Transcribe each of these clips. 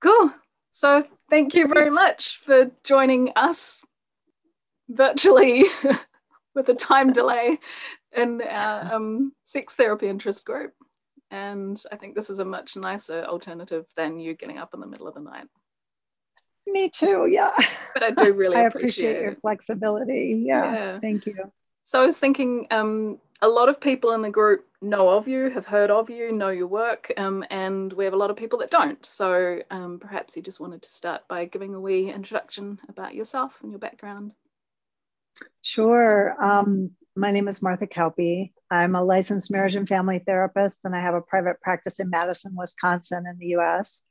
Cool. So thank you very Great. much for joining us virtually with a time delay in our sex therapy interest group. And I think this is a much nicer alternative than you getting up in the middle of the night. Me too. Yeah. But I do really I appreciate appreciate your it. flexibility. Yeah. Yeah. Thank you. So I was thinking a lot of people in the group know of you, have heard of you, know your work, and we have a lot of people that don't. So perhaps you just wanted to start by giving a wee introduction about yourself and your background. Sure. My name is Martha Kauppi. I'm a licensed marriage and family therapist, and I have a private practice in Madison, Wisconsin, in the US.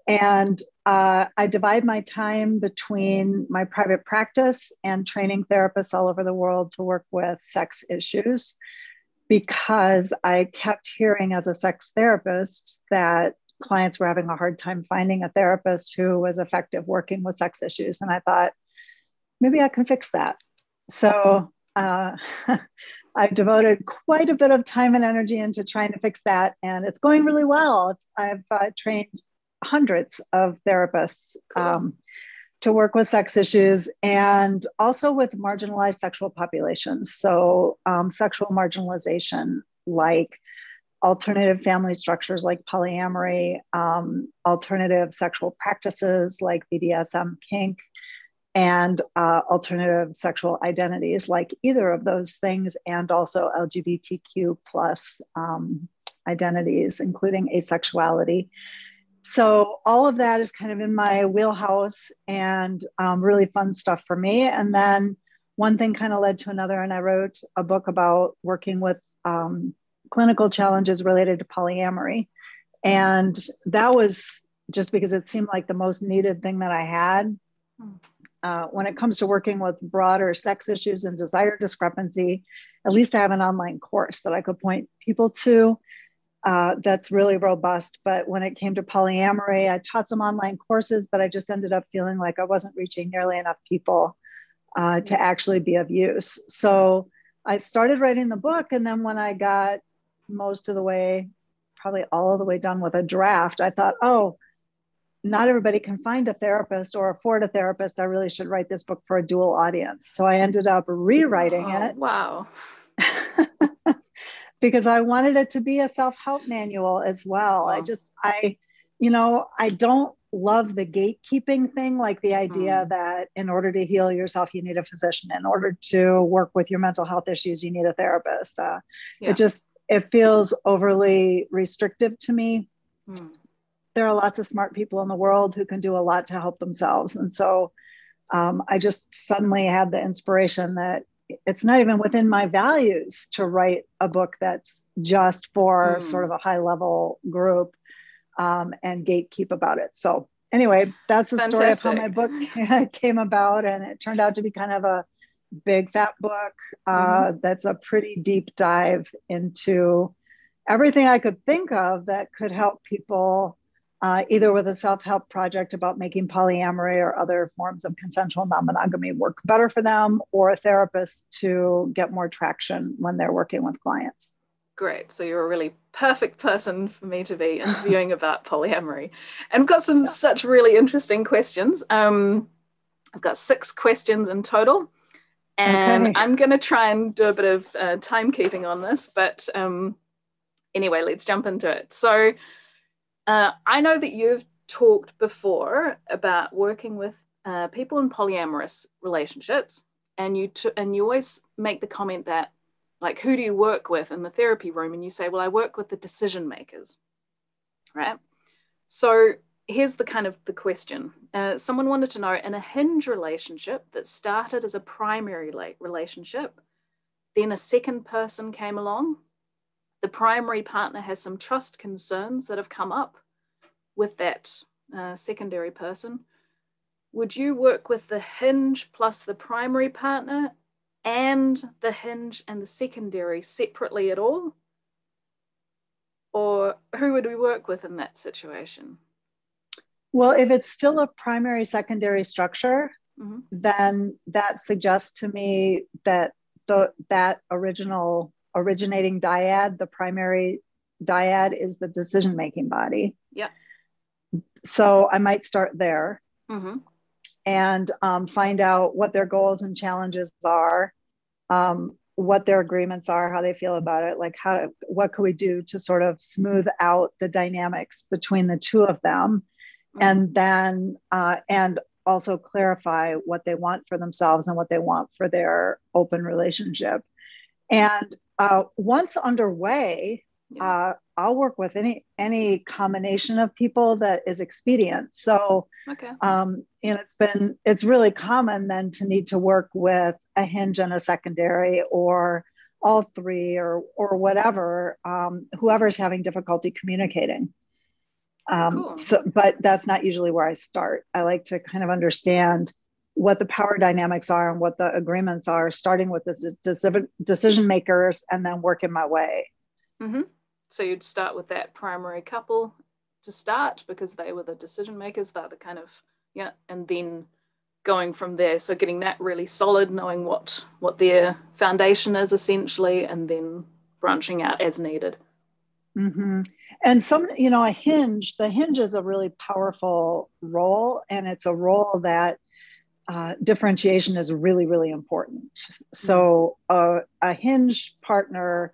And I divide my time between my private practice and training therapists all over the world to work with sex issues, because I kept hearing as a sex therapist that clients were having a hard time finding a therapist who was effective working with sex issues. And I thought, maybe I can fix that. So I've devoted quite a bit of time and energy into trying to fix that. And it's going really well. I've trained hundreds of therapists to work with sex issues and also with marginalized sexual populations. So sexual marginalization, like alternative family structures like polyamory, alternative sexual practices like BDSM, kink, and alternative sexual identities like either of those things, and also LGBTQ plus identities, including asexuality. So all of that is kind of in my wheelhouse and really fun stuff for me. And then one thing kind of led to another, and I wrote a book about working with clinical challenges related to polyamory. And that was just because it seemed like the most needed thing that I had. When it comes to working with broader sex issues and desire discrepancy, at least I have an online course that I could point people to that's really robust. But when it came to polyamory, I taught some online courses, but I just ended up feeling like I wasn't reaching nearly enough people to actually be of use. So I started writing the book. And then when I got most of the way, probably all of the way done with a draft, I thought, oh, not everybody can find a therapist or afford a therapist. I really should write this book for a dual audience. So I ended up rewriting it. Wow. Because I wanted it to be a self-help manual as well. Wow. I don't love the gatekeeping thing, like the idea that in order to heal yourself, you need a physician. In order to work with your mental health issues, you need a therapist. It feels overly restrictive to me. There are lots of smart people in the world who can do a lot to help themselves. And so I just suddenly had the inspiration that it's not even within my values to write a book that's just for sort of a high level group and gatekeep about it. So anyway, that's the story of how my book came about. And it turned out to be kind of a big fat book that's a pretty deep dive into everything I could think of that could help people either with a self-help project about making polyamory or other forms of consensual non-monogamy work better for them, or a therapist to get more traction when they're working with clients. Great. So you're a really perfect person for me to be interviewing about polyamory. And I've got some such really interesting questions. I've got 6 questions in total. And I'm going to try and do a bit of timekeeping on this. But anyway, let's jump into it. So I know that you've talked before about working with people in polyamorous relationships, and you always make the comment that, like, who do you work with in the therapy room? And you say, well, I work with the decision makers, right? So here's the question. Someone wanted to know, in a hinge relationship that started as a primary relationship, then a second person came along. The primary partner has some trust concerns that have come up with that secondary person. Would you work with the hinge plus the primary partner and the hinge and the secondary separately at all? Or who would we work with in that situation? Well, if it's still a primary secondary structure, then that suggests to me that that originating dyad, the primary dyad, is the decision-making body. Yeah. So I might start there Mm-hmm. and find out what their goals and challenges are, what their agreements are, how they feel about it, like what could we do to sort of smooth out the dynamics between the two of them, and then and also clarify what they want for themselves and what they want for their open relationship. And once underway, I'll work with any combination of people that is expedient. So, and it's really common then to need to work with a hinge and a secondary, or all three, or whatever, whoever's having difficulty communicating. Cool. But that's not usually where I start. I like to kind of understand what the power dynamics are and what the agreements are, starting with the decision makers and then working my way. Mm-hmm. So you'd start with that primary couple to start, because they were the decision makers, they're the kind of, and then going from there. So getting that really solid, knowing what their foundation is essentially, and then branching out as needed. Mm-hmm. And the hinge is a really powerful role, and it's a role that differentiation is really, really important. So a hinge partner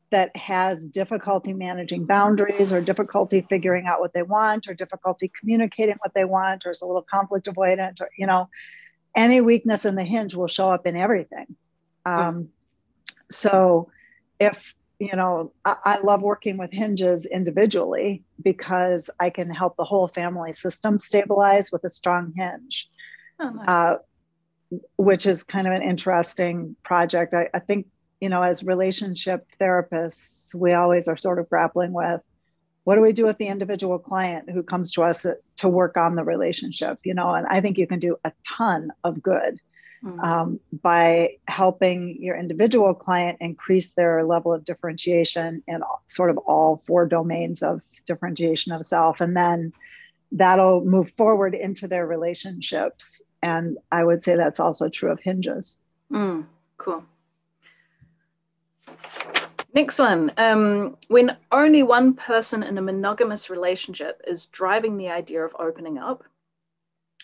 that has difficulty managing boundaries, or difficulty figuring out what they want, or difficulty communicating what they want, or is a little conflict avoidant, or, any weakness in the hinge will show up in everything. So if, I love working with hinges individually, because I can help the whole family system stabilize with a strong hinge. Oh, nice. Which is kind of an interesting project. I think, as relationship therapists, we always are sort of grappling with, what do we do with the individual client who comes to us to work on the relationship? And I think you can do a ton of good by helping your individual client increase their level of differentiation in sort of all 4 domains of differentiation of self. And then that'll move forward into their relationships. And I would say that's also true of hinges. Cool. Next one. When only one person in a monogamous relationship is driving the idea of opening up,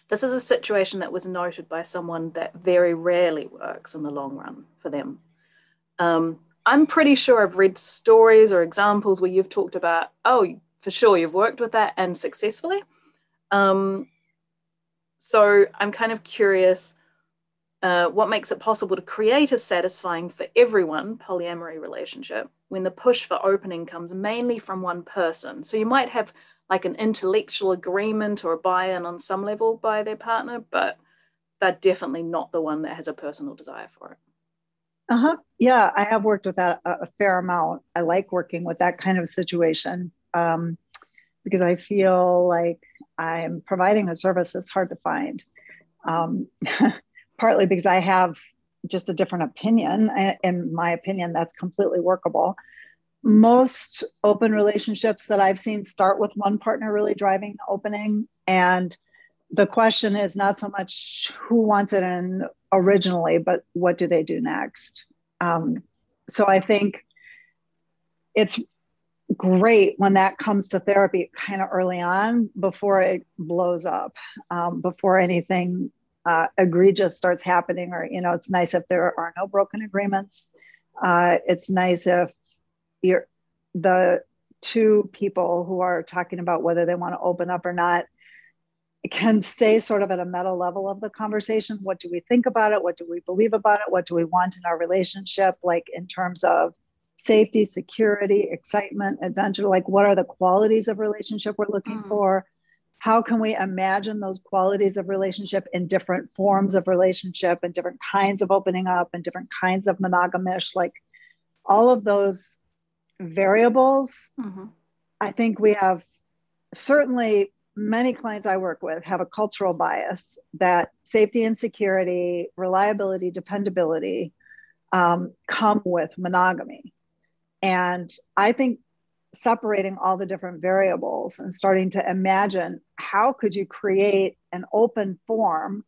this is a situation that was noted by someone that very rarely works in the long run for them. I'm pretty sure I've read stories or examples where you've talked about, for sure, you've worked with that and successfully. So I'm kind of curious, what makes it possible to create a satisfying for everyone polyamory relationship when the push for opening comes mainly from one person? So you might have like an intellectual agreement or a buy-in on some level by their partner, but they're definitely not the one that has a personal desire for it. Yeah, I have worked with that a fair amount. I like working with that kind of situation, because I feel like I'm providing a service that's hard to find. Partly because I have just a different opinion. In my opinion, that's completely workable. Most open relationships that I've seen start with one partner really driving the opening. And the question is not so much who wants it in originally, but what do they do next? So I think it's great when that comes to therapy kind of early on, before it blows up, before anything egregious starts happening, or, it's nice if there are no broken agreements. It's nice if the 2 people who are talking about whether they want to open up or not can stay sort of at a meta level of the conversation. What do we think about it? What do we believe about it? What do we want in our relationship? Like in terms of safety, security, excitement, adventure, like what are the qualities of relationship we're looking for? How can we imagine those qualities of relationship in different forms of relationship, and different kinds of opening up, and different kinds of monogamish, like all of those variables. I think we have, certainly many clients I work with have a cultural bias that safety and security, reliability, dependability come with monogamy. And I think separating all the different variables and starting to imagine, how could you create an open form,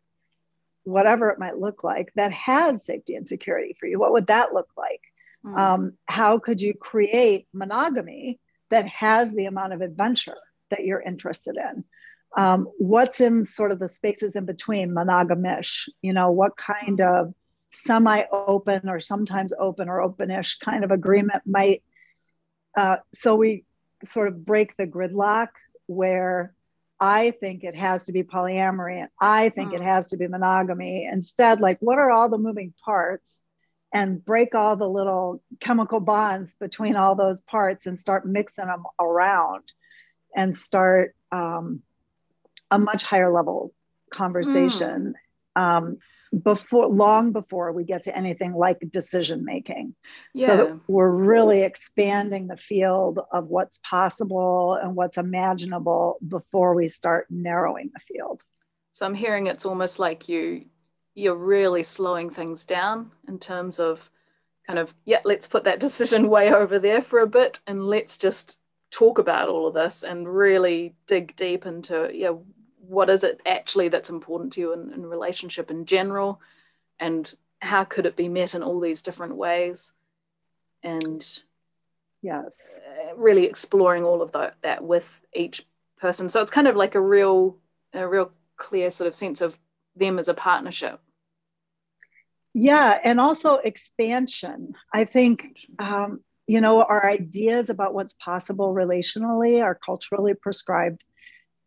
whatever it might look like, that has safety and security for you? What would that look like? How could you create monogamy that has the amount of adventure that you're interested in? What's in sort of the spaces in between, monogamish, what kind of semi-open or sometimes open or openish kind of agreement might, so we sort of break the gridlock where I think it has to be polyamory and I think it has to be monogamy. Instead, like, what are all the moving parts, and break all the little chemical bonds between all those parts and start mixing them around and start a much higher level conversation long before we get to anything like decision making. Yeah. So that we're really expanding the field of what's possible and what's imaginable before we start narrowing the field. So I'm hearing it's almost like you're really slowing things down in terms of kind of, let's put that decision way over there for a bit and let's just talk about all of this and really dig deep into, what is it actually that's important to you in relationship in general, and how could it be met in all these different ways, and yes, really exploring all of that with each person. So it's kind of like a real clear sort of sense of them as a partnership. Yeah, and also expansion. I think our ideas about what's possible relationally are culturally prescribed.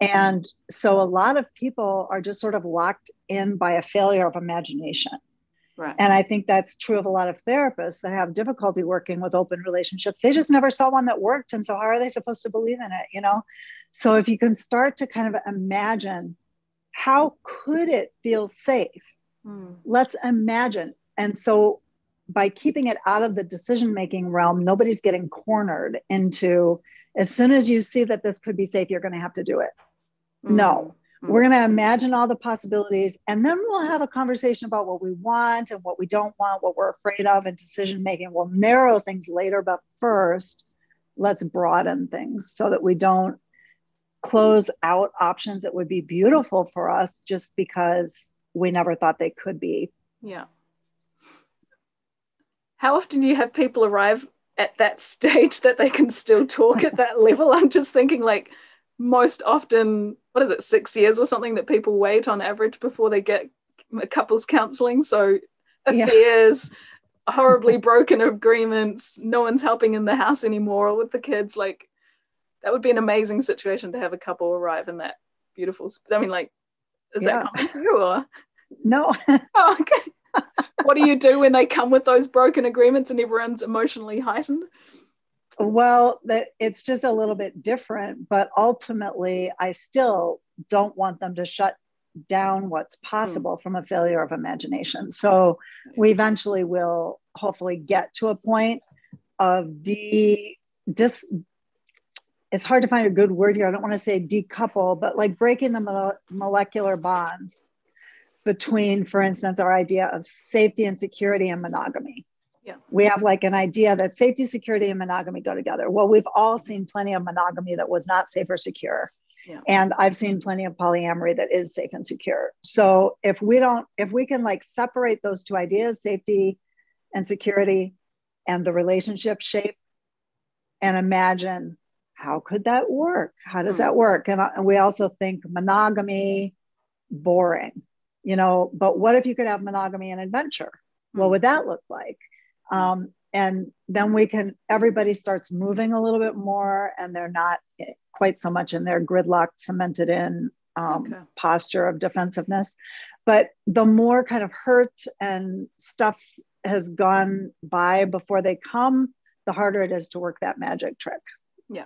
And so a lot of people are just sort of locked in by a failure of imagination. Right. And I think that's true of a lot of therapists that have difficulty working with open relationships. They just never saw one that worked. And so how are they supposed to believe in it, So if you can start to kind of imagine, how could it feel safe? Let's imagine. And so by keeping it out of the decision-making realm, nobody's getting cornered into, as soon as you see that this could be safe, you're going to have to do it. No, we're going to imagine all the possibilities, and then we'll have a conversation about what we want and what we don't want, what we're afraid of, and decision making. We'll narrow things later, but first, let's broaden things so that we don't close out options that would be beautiful for us just because we never thought they could be. Yeah. How often do you have people arrive at that stage that they can still talk at that level? I'm just thinking, like, most often, 6 years or something that people wait on average before they get couples counseling. So affairs, horribly broken agreements, no one's helping in the house anymore with the kids. Like, that would be an amazing situation to have a couple arrive in that beautiful, I mean, like, is that common for you, or? No. Oh, okay. What do you do when they come with those broken agreements and everyone's emotionally heightened? Well, it's just a little bit different, but ultimately, I still don't want them to shut down what's possible from a failure of imagination. So we eventually will hopefully get to a point of it's hard to find a good word here. I don't want to say decouple, but like breaking the molecular bonds between, for instance, our idea of safety and security and monogamy. Yeah. We have like an idea that safety, security, and monogamy go together. Well, we've all seen plenty of monogamy that was not safe or secure. Yeah. And I've seen plenty of polyamory that is safe and secure. So if we can like separate those two ideas, safety and security, and the relationship shape, and imagine, how could that work? How does that work? And we also think monogamy, boring, but what if you could have monogamy and adventure? What would that look like? And then everybody starts moving a little bit more, and they're not quite so much in their gridlocked, cemented in posture of defensiveness. But the more kind of hurt and stuff has gone by before they come, the harder it is to work that magic trick. Yeah.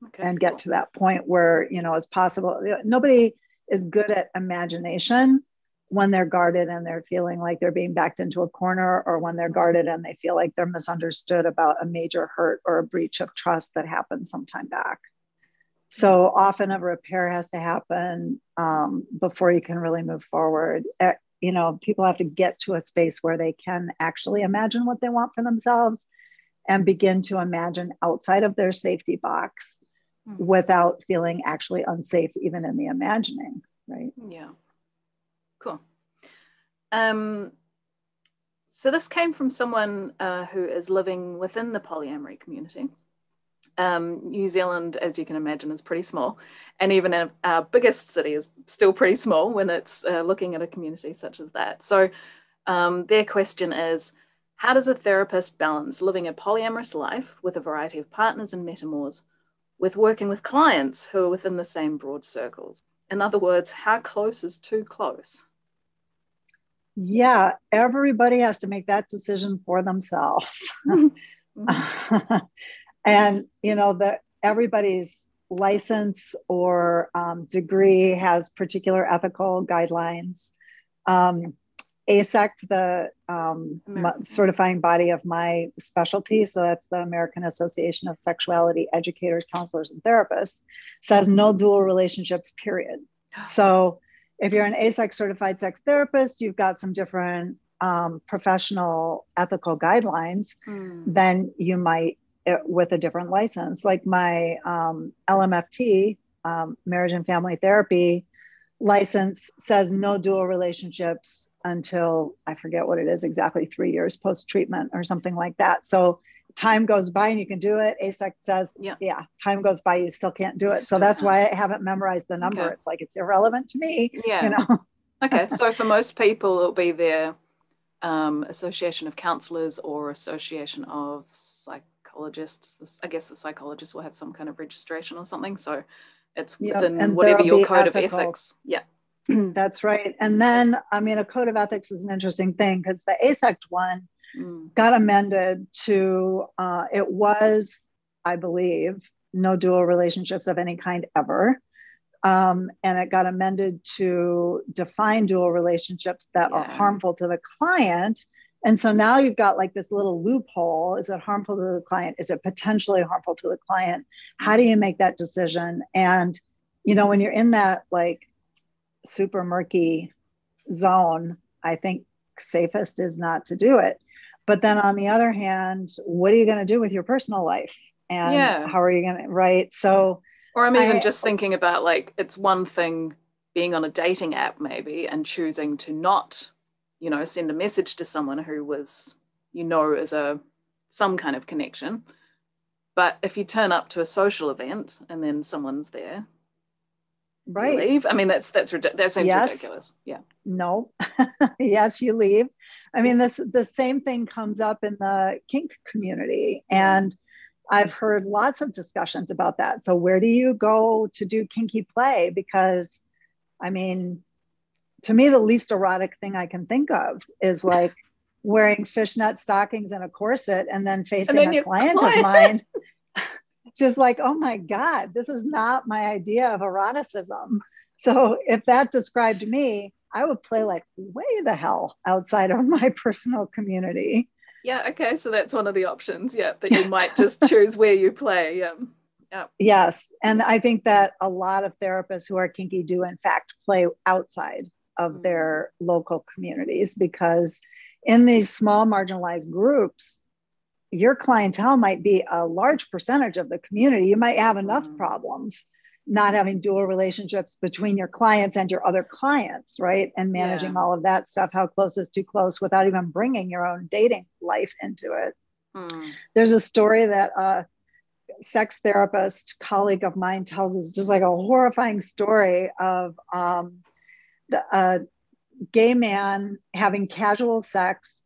Okay. And get to that point where, it's possible. Nobody is good at imagination when they're guarded and they're feeling like they're being backed into a corner, or when they're guarded and they feel like they're misunderstood about a major hurt or a breach of trust that happened some time back. So often a repair has to happen before you can really move forward. People have to get to a space where they can actually imagine what they want for themselves and begin to imagine outside of their safety box without feeling actually unsafe, even in the imagining, right? Yeah. Cool. So this came from someone who is living within the polyamory community. New Zealand, as you can imagine, is pretty small. And even our biggest city is still pretty small when it's looking at a community such as that. So their question is, how does a therapist balance living a polyamorous life with a variety of partners and metamours with working with clients who are within the same broad circles? In other words, how close is too close? Yeah, everybody has to make that decision for themselves. And, you know, everybody's license or degree has particular ethical guidelines. ASECT, the certifying body of my specialty, so that's the American Association of Sexuality Educators, Counselors, and Therapists, says no dual relationships, period. So if you're an ASECT certified sex therapist, you've got some different professional ethical guidelines, then you might, with a different license. Like my LMFT, marriage and family therapy license, says no dual relationships until, I forget what it is exactly, 3 years post-treatment or something like that. So time goes by and you can do it. ASECT says, yeah, time goes by, you still can't do it. So that's why I haven't memorized the number. Okay. It's like, it's irrelevant to me. Yeah. You know? Okay. So for most people, it'll be their association of counselors or association of psychologists. I guess the psychologists will have some kind of registration or something. So it's within whatever your code of ethics. Yeah. That's right. And then, I mean, a code of ethics is an interesting thing because the ASECT one got amended to, it was, I believe, no dual relationships of any kind ever. And it got amended to define dual relationships that are harmful to the client. And so now you've got like this little loophole. Is it harmful to the client? Is it potentially harmful to the client? How do you make that decision? And, you know, when you're in that like super murky zone, I think safest is not to do it. But then on the other hand, what are you going to do with your personal life? And how are you going to, right? So, or I'm even just thinking about like, it's one thing being on a dating app maybe and choosing to not, you know, send a message to someone who was, you know, is some kind of connection. But if you turn up to a social event and then someone's there, right? Do you leave? I mean, that seems ridiculous. Yeah. No. Yes, you leave. I mean, the same thing comes up in the kink community, and I've heard lots of discussions about that. So where do you go to do kinky play? Because, I mean, to me, the least erotic thing I can think of is like wearing fishnet stockings and a corset and then facing a client of mine. Just like, oh my God, this is not my idea of eroticism. So if that described me, I would play like way the hell outside of my personal community. Yeah. Okay. So that's one of the options. Yeah. That you might just choose where you play. Yeah. Yes. And I think that a lot of therapists who are kinky do in fact play outside of their local communities, because in these small marginalized groups, your clientele might be a large percentage of the community. You might have enough problems not having dual relationships between your clients and your other clients, right? And managing all of that stuff, how close is too close, without even bringing your own dating life into it. There's a story that a sex therapist colleague of mine tells us, just like a horrifying story of a gay man having casual sex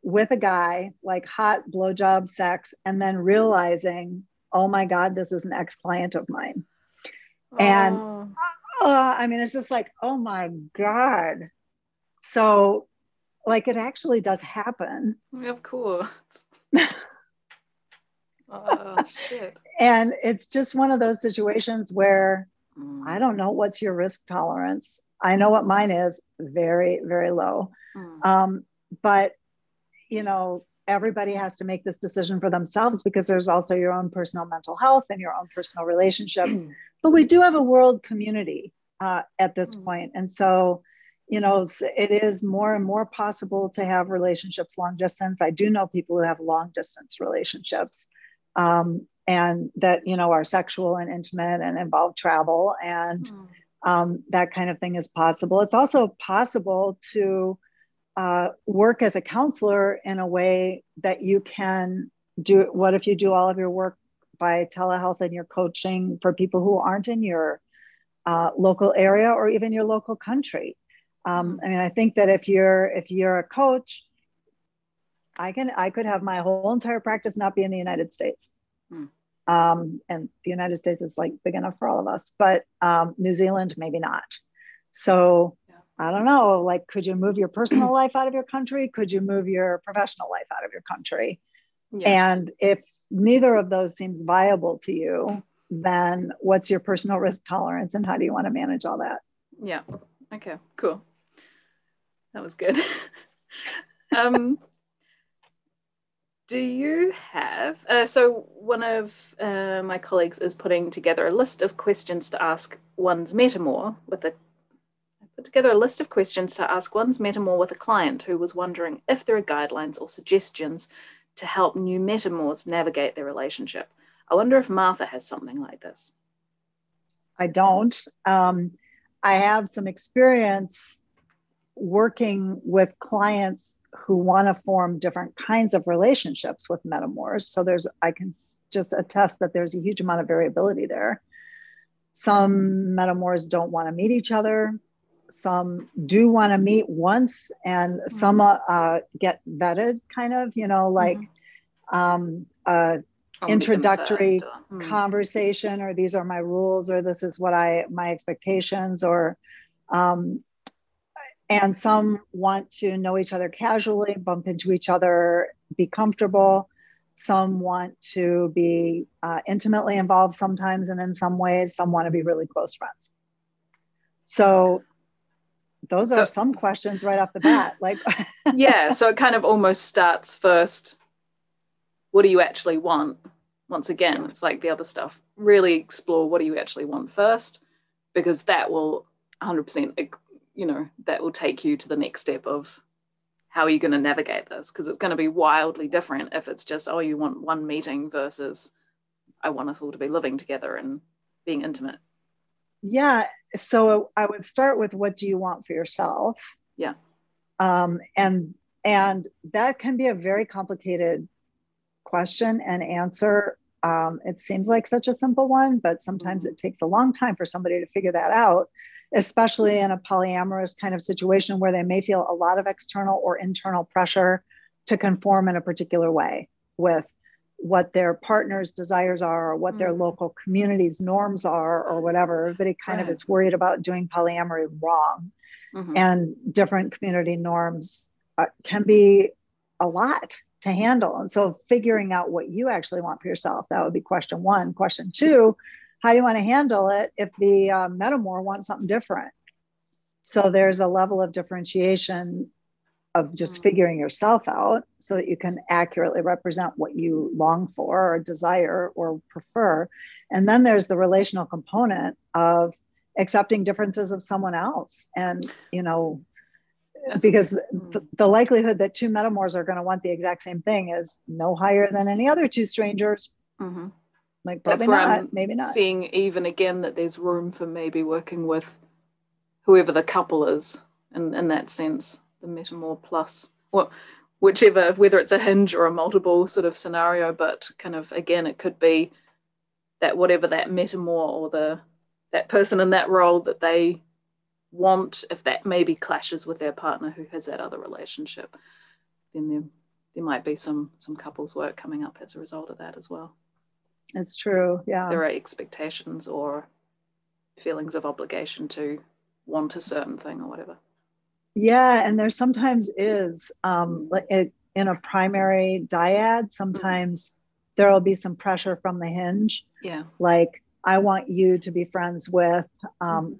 with a guy, like hot blowjob sex, and then realizing, oh my God, this is an ex-client of mine. And I mean, it's just like, oh my God. So like, it actually does happen. Of course. Oh, shit. And it's just one of those situations where I don't know what's your risk tolerance. I know what mine is, very, very low. But, you know, everybody has to make this decision for themselves, because there's also your own personal mental health and your own personal relationships. But we do have a world community at this point. And so, you know, it is more and more possible to have relationships long distance. I do know people who have long distance relationships and that, you know, are sexual and intimate and involve travel, and that kind of thing is possible. It's also possible to work as a counselor in a way that you can do. What if you do all of your work by telehealth and your coaching for people who aren't in your local area or even your local country. I mean, I think that if you're a coach, I could have my whole entire practice not be in the United States. And the United States is like big enough for all of us, but New Zealand, maybe not. So I don't know, like, could you move your personal life out of your country? Could you move your professional life out of your country? And if neither of those seems viable to you, then what's your personal risk tolerance and how do you want to manage all that? Yeah. Okay, cool. That was good. Do you have, so one of my colleagues is putting together a list of questions to ask one's metamour with a, put together a list of questions to ask one's metamour with a client who was wondering if there are guidelines or suggestions to help new metamours navigate their relationship. I wonder if Martha has something like this. I don't. I have some experience working with clients who want to form different kinds of relationships with metamours. So I can just attest that there's a huge amount of variability there. Some metamours don't want to meet each other. Some do want to meet once, and some get vetted, kind of, like introductory conversation, or these are my rules, or this is what my expectations, or and some want to know each other casually, bump into each other, be comfortable. Some want to be intimately involved sometimes, and in some ways, some want to be really close friends. So those are some questions right off the bat. Like, yeah, so it kind of almost starts first. What do you actually want? Once again, it's like the other stuff. Really explore what do you actually want first, because that will 100%, that will take you to the next step of how are you going to navigate this? Because it's going to be wildly different if it's just, oh, you want one meeting versus I want us all to be living together and being intimate. Yeah. So I would start with, what do you want for yourself? Yeah. And that can be a very complicated question and answer. It seems like such a simple one, but sometimes it takes a long time for somebody to figure that out, especially in a polyamorous kind of situation where they may feel a lot of external or internal pressure to conform in a particular way with what their partner's desires are, or what their local community's norms are, or whatever. Everybody kind of is worried about doing polyamory wrong. And different community norms can be a lot to handle. And so figuring out what you actually want for yourself, that would be question one. Question two, how do you want to handle it if the metamour wants something different? So there's a level of differentiation of just figuring yourself out so that you can accurately represent what you long for or desire or prefer. And then there's the relational component of accepting differences of someone else. And, because the likelihood that two metamours are going to want the exact same thing is no higher than any other two strangers. Like, probably not, maybe not. Seeing even again that there's room for maybe working with whoever the couple is in that sense, the metamour plus, well, whichever, whether it's a hinge or a multiple sort of scenario, but kind of, again, it could be that whatever that metamour or that person in that role that they want, if that maybe clashes with their partner who has that other relationship, then there might be some couples work coming up as a result of that as well. It's true, yeah. There are expectations or feelings of obligation to want a certain thing or whatever. Yeah, and there sometimes is, in a primary dyad, sometimes there will be some pressure from the hinge. Yeah. Like, I want you to be friends with,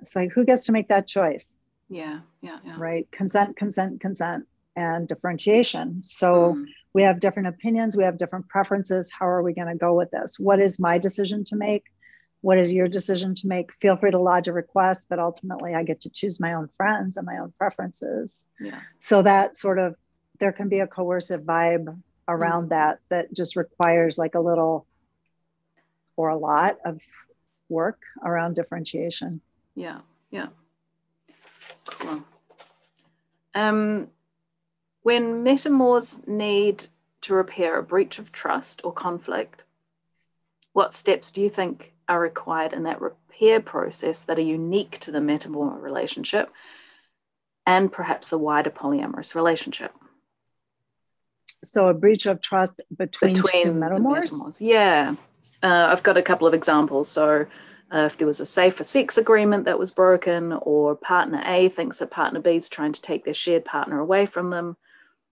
it's like, who gets to make that choice? Yeah. Right? Consent, and differentiation. So we have different opinions, we have different preferences. How are we going to go with this? What is my decision to make? What is your decision to make? Feel free to lodge a request, but ultimately I get to choose my own friends and my own preferences. Yeah. So that sort of, there can be a coercive vibe around that just requires like a little or a lot of work around differentiation. Yeah. Cool. When metamours need to repair a breach of trust or conflict, What steps do you think are required in that repair process that are unique to the metamour relationship and perhaps the wider polyamorous relationship? So a breach of trust between two The metamours? Yeah. I've got a couple of examples. So if there was a safer sex agreement that was broken, or partner A thinks that partner B is trying to take their shared partner away from them,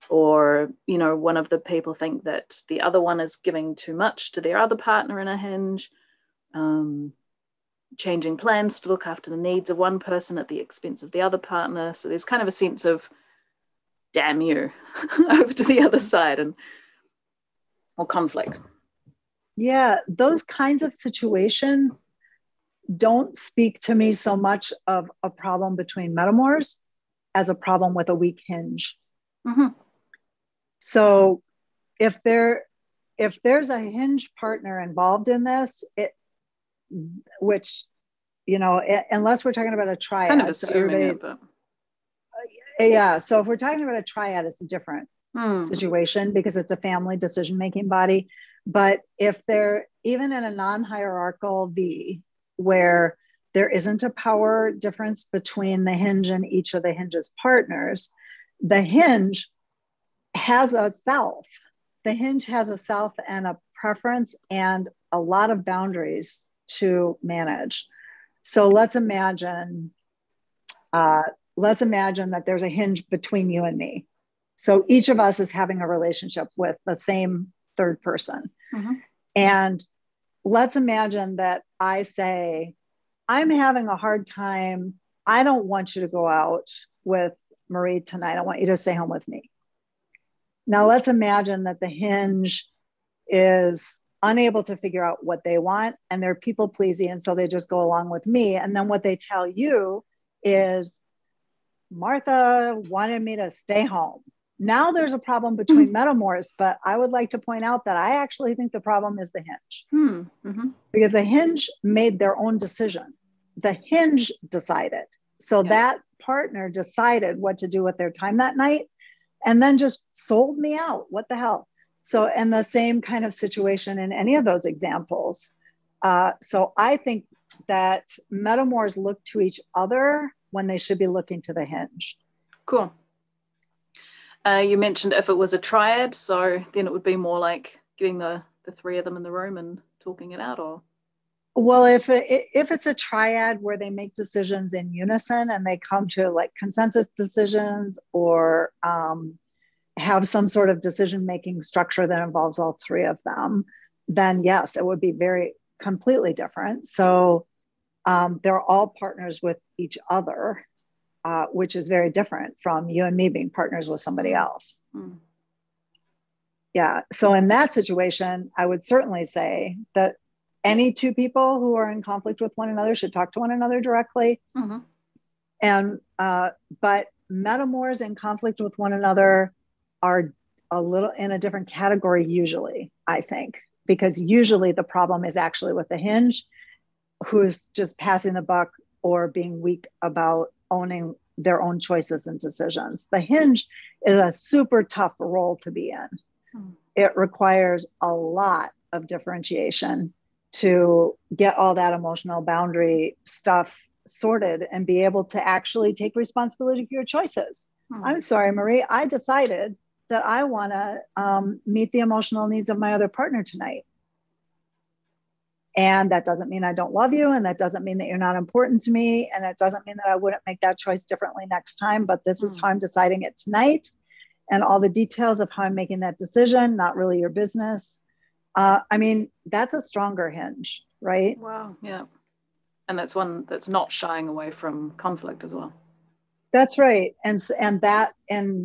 or, you know, one of the people think that the other one is giving too much to their other partner in a hinge, changing plans to look after the needs of one person at the expense of the other partner. So there's kind of a sense of, damn you, over to the other side, and or conflict. Yeah, those kinds of situations don't speak to me so much of a problem between metamours as a problem with a weak hinge. Mm-hmm. So if there's a hinge partner involved in this, which, you know, unless we're talking about a triad, kind of assuming it, but yeah. So if we're talking about a triad, it's a different situation because it's a family decision-making body. But if they're even in a non-hierarchical V, where there isn't a power difference between the hinge and each of the hinge's partners, the hinge has a self. The hinge has a self and a preference and a lot of boundaries to manage. So let's imagine that there's a hinge between you and me. So each of us is having a relationship with the same third person. Mm-hmm. And let's imagine that I say, I'm having a hard time. I don't want you to go out with Maree tonight. I want you to stay home with me. Now let's imagine that the hinge is unable to figure out what they want and they're people pleasing. And so they just go along with me. And then what they tell you is, Martha wanted me to stay home. Now there's a problem between metamours, but I would like to point out that I actually think the problem is the hinge. Mm-hmm. Because the hinge made their own decision. The hinge decided. So that partner decided what to do with their time that night and then just sold me out. What the hell? So, and the same kind of situation in any of those examples. So I think that metamours look to each other when they should be looking to the hinge. Cool. You mentioned if it was a triad, so then it would be more like getting the three of them in the room and talking it out, or? Well, if it's a triad where they make decisions in unison and they come to like consensus decisions, or have some sort of decision-making structure that involves all three of them, then yes, it would be very completely different. So they're all partners with each other, which is very different from you and me being partners with somebody else. Yeah. So in that situation, I would certainly say that any two people who are in conflict with one another should talk to one another directly. Mm-hmm. And but metamours in conflict with one another are a little in a different category usually, I think, because usually the problem is actually with the hinge, who's just passing the buck or being weak about owning their own choices and decisions. The hinge is a super tough role to be in. It requires a lot of differentiation to get all that emotional boundary stuff sorted and be able to actually take responsibility for your choices. I'm sorry, Maree, I decided that I want to meet the emotional needs of my other partner tonight. And that doesn't mean I don't love you. And that doesn't mean that you're not important to me. And it doesn't mean that I wouldn't make that choice differently next time. But this is how I'm deciding it tonight. And all the details of how I'm making that decision, not really your business. I mean, that's a stronger hinge, right? Wow. Yeah. And that's one that's not shying away from conflict as well. That's right. And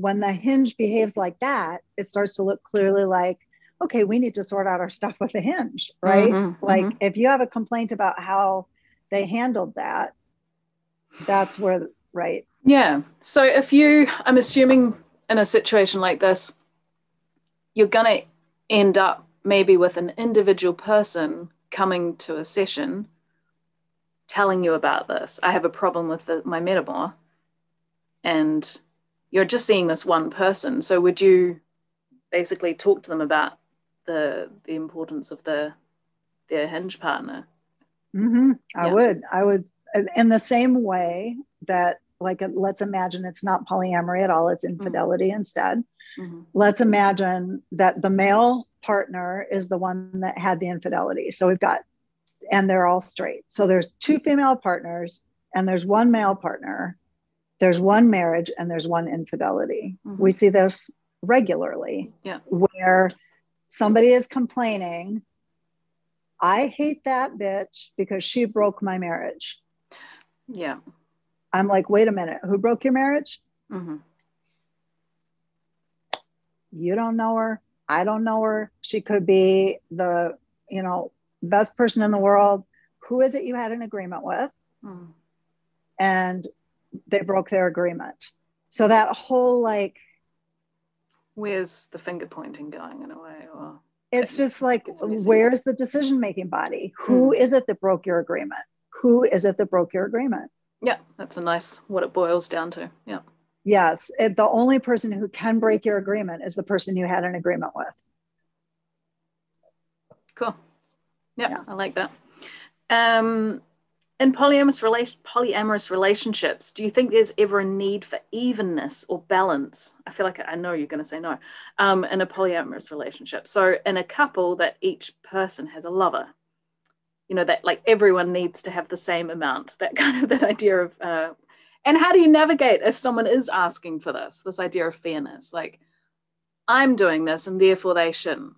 when the hinge behaves like that, it starts to look clearly like, okay, we need to sort out our stuff with the hinge, right? If you have a complaint about how they handled that, that's where, right? Yeah. So I'm assuming in a situation like this, you're going to end up maybe with an individual person coming to a session telling you about this. I have a problem with my metamour, and you're just seeing this one person. So would you basically talk to them about the importance of the their hinge partner. I would, in the same way that, like, let's imagine it's not polyamory at all, it's infidelity instead. Let's imagine that the male partner is the one that had the infidelity. So we've got, and they're all straight. So there's two female partners and there's one male partner. There's one marriage and there's one infidelity. We see this regularly, where somebody is complaining, I hate that bitch because she broke my marriage. Yeah. I'm like, wait a minute, who broke your marriage? You don't know her. I don't know her. She could be the, best person in the world. Who is it you had an agreement with? And they broke their agreement. So that whole, like, where's the finger pointing going in a way? Or it's just like, where's the decision-making body? Who is it that broke your agreement? Who is it that broke your agreement? Yeah, that's a nice, what it boils down to. Yeah. Yes. The only person who can break your agreement is the person you had an agreement with. Cool. Yeah. I like that. In polyamorous relationships, do you think there's ever a need for evenness or balance? I feel like I know you're going to say no. In a polyamorous relationship. So in a couple that each person has a lover, that like everyone needs to have the same amount, that idea of, and how do you navigate if someone is asking for this idea of fairness? Like, I'm doing this and therefore they shouldn't.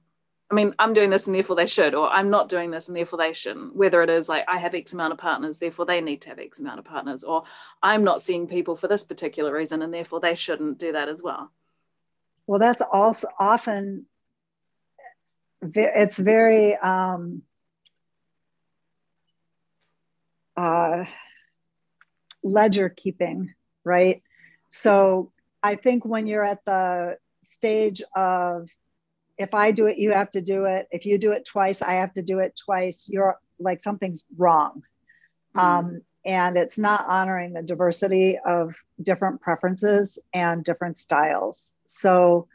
I mean, I'm doing this and therefore they should, or I'm not doing this and therefore they shouldn't. Whether it is like, I have X amount of partners, therefore they need to have X amount of partners, or I'm not seeing people for this particular reason and therefore they shouldn't do that as well. Well, that's also often, it's very, ledger keeping, right? So I think when you're at the stage of, if I do it, you have to do it. If you do it twice, I have to do it twice. You're like, something's wrong. And it's not honoring the diversity of different preferences and different styles. So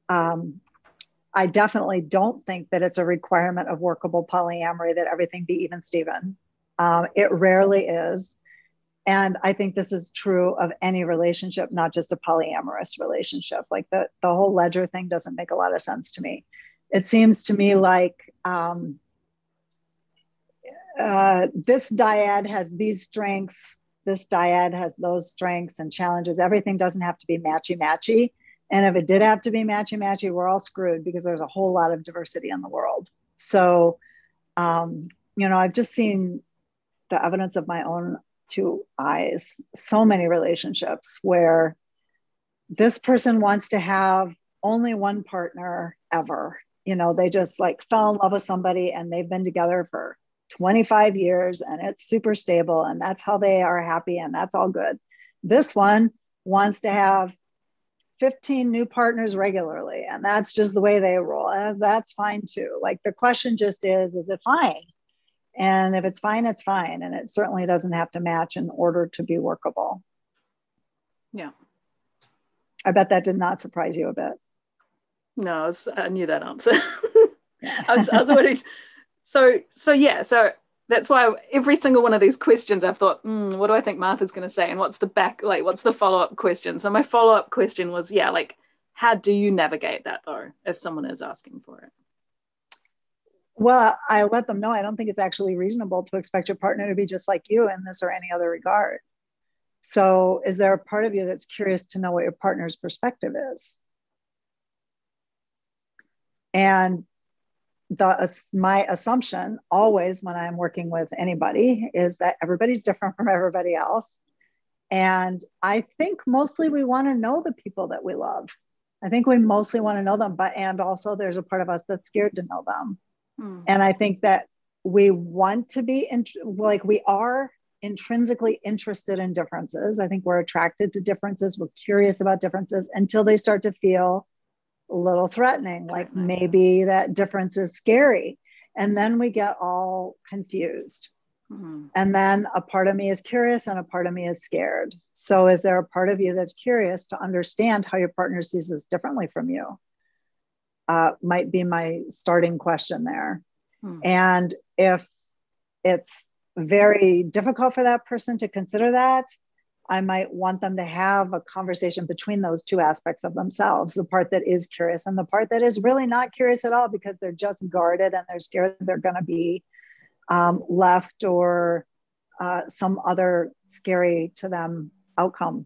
I definitely don't think that it's a requirement of workable polyamory that everything be even Steven. It rarely is. And I think this is true of any relationship, not just a polyamorous relationship. Like the whole ledger thing doesn't make a lot of sense to me. It seems to me like this dyad has these strengths, this dyad has those strengths and challenges. Everything doesn't have to be matchy-matchy. And if it did have to be matchy-matchy, we're all screwed because there's a whole lot of diversity in the world. So, I've just seen the evidence of my own two eyes, so many relationships where this person wants to have only one partner ever. They just like fell in love with somebody and they've been together for 25 years and it's super stable and that's how they are happy and that's all good. This one wants to have 15 new partners regularly and that's just the way they roll. And that's fine too. Like the question just is it fine? And if it's fine, it's fine. And it certainly doesn't have to match in order to be workable. Yeah. I bet that did not surprise you a bit. No, I knew that answer. I was already, so that's why every single one of these questions I've thought, what do I think Martha's going to say? And what's the follow-up question? So my follow-up question was, how do you navigate that though, if someone is asking for it? Well, I let them know I don't think it's actually reasonable to expect your partner to be just like you in this or any other regard. So is there a part of you that's curious to know what your partner's perspective is? And my assumption always when I'm working with anybody is that everybody's different from everybody else. And I think mostly we want to know the people that we love. I think we mostly want to know them, and also there's a part of us that's scared to know them. And I think that we want to be, we are intrinsically interested in differences. I think we're attracted to differences. We're curious about differences until they start to feel a little threatening, like maybe that difference is scary. And then we get all confused. And then a part of me is curious and a part of me is scared. So is there a part of you that's curious to understand how your partner sees this differently from you? Might be my starting question there. And if it's very difficult for that person to consider that, I might want them to have a conversation between those two aspects of themselves, the part that is curious and the part that is really not curious at all because they're just guarded and they're scared they're going to be left or some other scary to them outcome.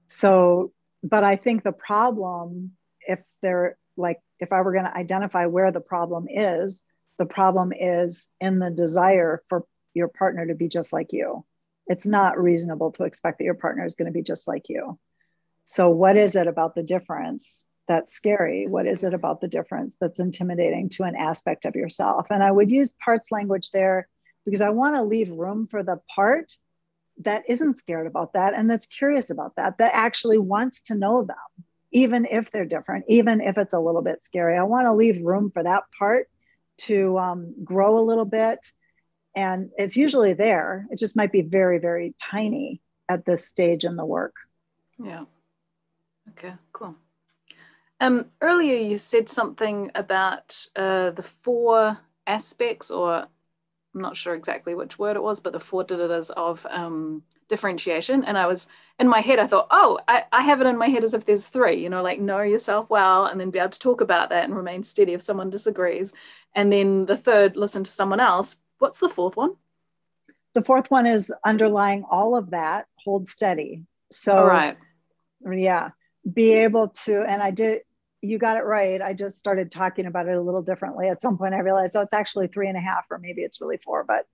So, but I think the problem, if I were going to identify where the problem is in the desire for your partner to be just like you. It's not reasonable to expect that your partner is going to be just like you. So what is it about the difference that's scary? What is it about the difference that's intimidating to an aspect of yourself? And I would use parts language there because I want to leave room for the part that isn't scared about that and that's curious about that actually wants to know them, even if they're different, even if it's a little bit scary. I want to leave room for that part to grow a little bit. And it's usually there. It just might be very, very tiny at this stage in the work. Yeah. Okay, cool. Earlier you said something about the 4 aspects, or I'm not sure exactly which word it was, but the 4 dittas of differentiation. And I was in my head, I thought, I have it in my head as if there's 3, like know yourself well, and then be able to talk about that and remain steady if someone disagrees. And then the 3rd, listen to someone else. What's the 4th one? The 4th one is underlying all of that, hold steady. So, all right. Yeah, be able to, and you got it right. I just started talking about it a little differently. At some point I realized, it's actually 3.5, or maybe it's really 4, but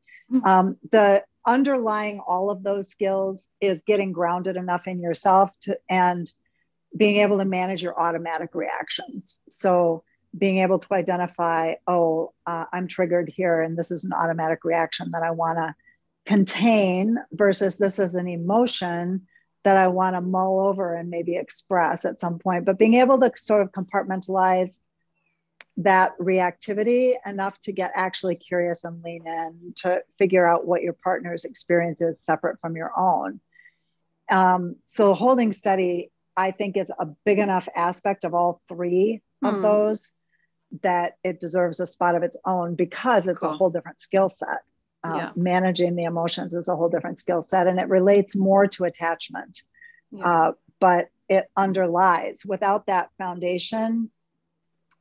the underlying all of those skills is getting grounded enough in yourself and being able to manage your automatic reactions. So being able to identify, I'm triggered here, and this is an automatic reaction that I want to contain versus this is an emotion that I want to mull over and maybe express at some point. But being able to sort of compartmentalize that reactivity enough to get actually curious and lean in to figure out what your partner's experience is separate from your own. So holding steady, I think, is a big enough aspect of all 3 of those that it deserves a spot of its own because it's a whole different skill set. Managing the emotions is a whole different skill set, and it relates more to attachment. But it underlies. Without that foundation,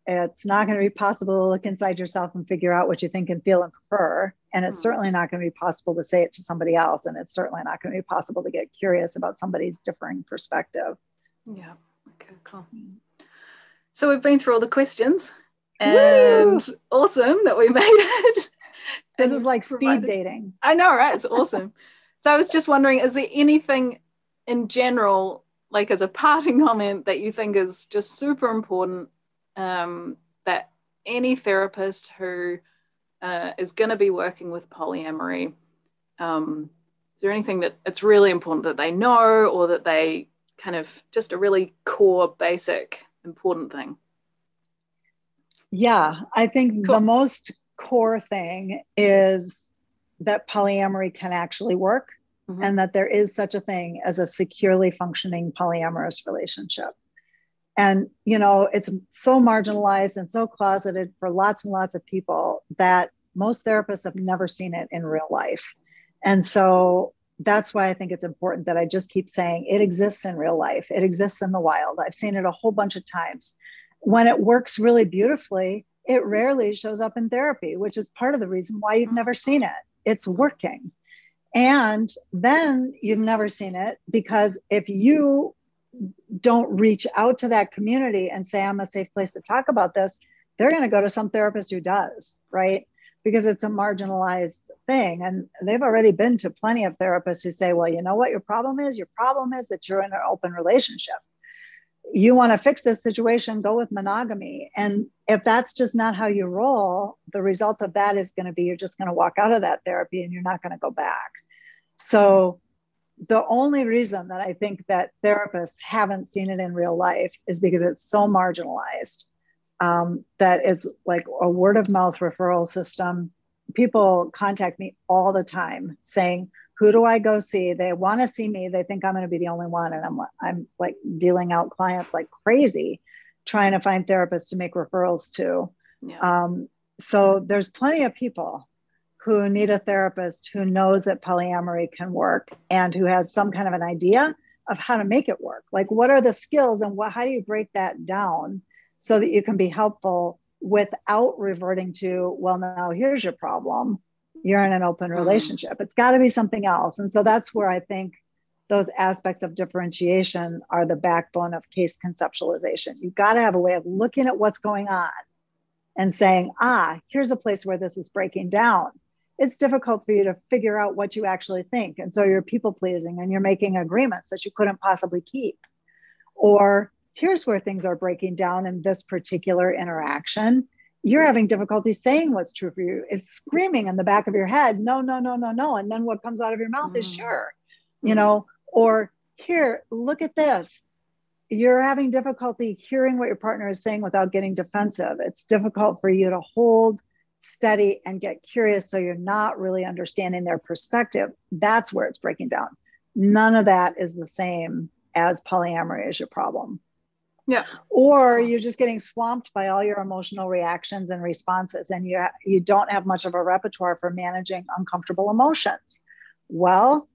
it's not going to be possible to look inside yourself and figure out what you think and feel and prefer. And it's certainly not going to be possible to say it to somebody else. And it's certainly not going to be possible to get curious about somebody's differing perspective. Yeah. Okay, cool. So we've been through all the questions. And Woo! Awesome that we made it. This is like speed dating. I know, right? It's awesome. So I was just wondering, is there anything in general, like as a parting comment, that you think is just super important that any therapist who is going to be working with polyamory, is there anything that it's really important that they know, or that they kind of just a really core, basic, important thing? Yeah, I think the most core thing is that polyamory can actually work, and that there is such a thing as a securely functioning polyamorous relationship. And, it's so marginalized and so closeted for lots and lots of people that most therapists have never seen it in real life. And so that's why I think it's important that I just keep saying it exists in real life. It exists in the wild. I've seen it a whole bunch of times. When it works really beautifully, it rarely shows up in therapy, which is part of the reason why you've never seen it. It's working. And then you've never seen it because if you don't reach out to that community and say, I'm a safe place to talk about this, they're going to go to some therapist who does, right? Because it's a marginalized thing. And they've already been to plenty of therapists who say, well, you know what your problem is? Your problem is that you're in an open relationship. You want to fix this situation, go with monogamy. And if that's just not how you roll, the result of that is going to be you're just going to walk out of that therapy and you're not going to go back. So the only reason that I think that therapists haven't seen it in real life is because it's so marginalized. That is like a word of mouth referral system. People contact me all the time saying, who do I go see? They want to see me. They think I'm going to be the only one. And I'm like dealing out clients like crazy, trying to find therapists to make referrals to. Yeah. So there's plenty of people who need a therapist who knows that polyamory can work and who has some kind of an idea of how to make it work. Like, what are the skills and how do you break that down so that you can be helpful without reverting to, well, now here's your problem. You're in an open relationship. It's got to be something else. And so that's where I think those aspects of differentiation are the backbone of case conceptualization. You've got to have a way of looking at what's going on and saying, here's a place where this is breaking down. It's difficult for you to figure out what you actually think. And so you're people pleasing and you're making agreements that you couldn't possibly keep. Or here's where things are breaking down in this particular interaction. You're having difficulty saying what's true for you. It's screaming in the back of your head, no, no, no, no, no. And then what comes out of your mouth is sure, or here, look at this. You're having difficulty hearing what your partner is saying without getting defensive. It's difficult for you to hold steady and get curious. So you're not really understanding their perspective. That's where it's breaking down. None of that is the same as polyamory as your problem. Yeah. Or you're just getting swamped by all your emotional reactions and responses, and you don't have much of a repertoire for managing uncomfortable emotions. Well,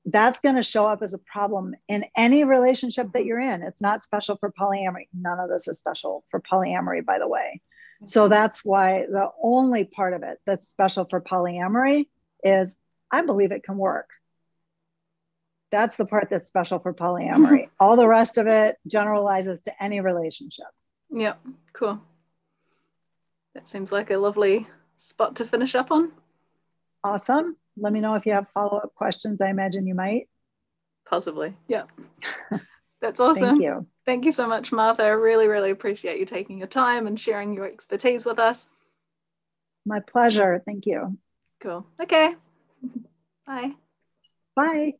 that's going to show up as a problem in any relationship that you're in. It's not special for polyamory. None of this is special for polyamory, by the way. So that's why the only part of it that's special for polyamory is I believe it can work. That's the part that's special for polyamory. All the rest of it generalizes to any relationship. Yeah, cool. That seems like a lovely spot to finish up on. Awesome. Let me know if you have follow-up questions. I imagine you might. Possibly. Yeah. That's awesome. Thank you. Thank you so much, Martha. I really, really appreciate you taking your time and sharing your expertise with us. My pleasure. Thank you. Cool. Okay. Bye. Bye.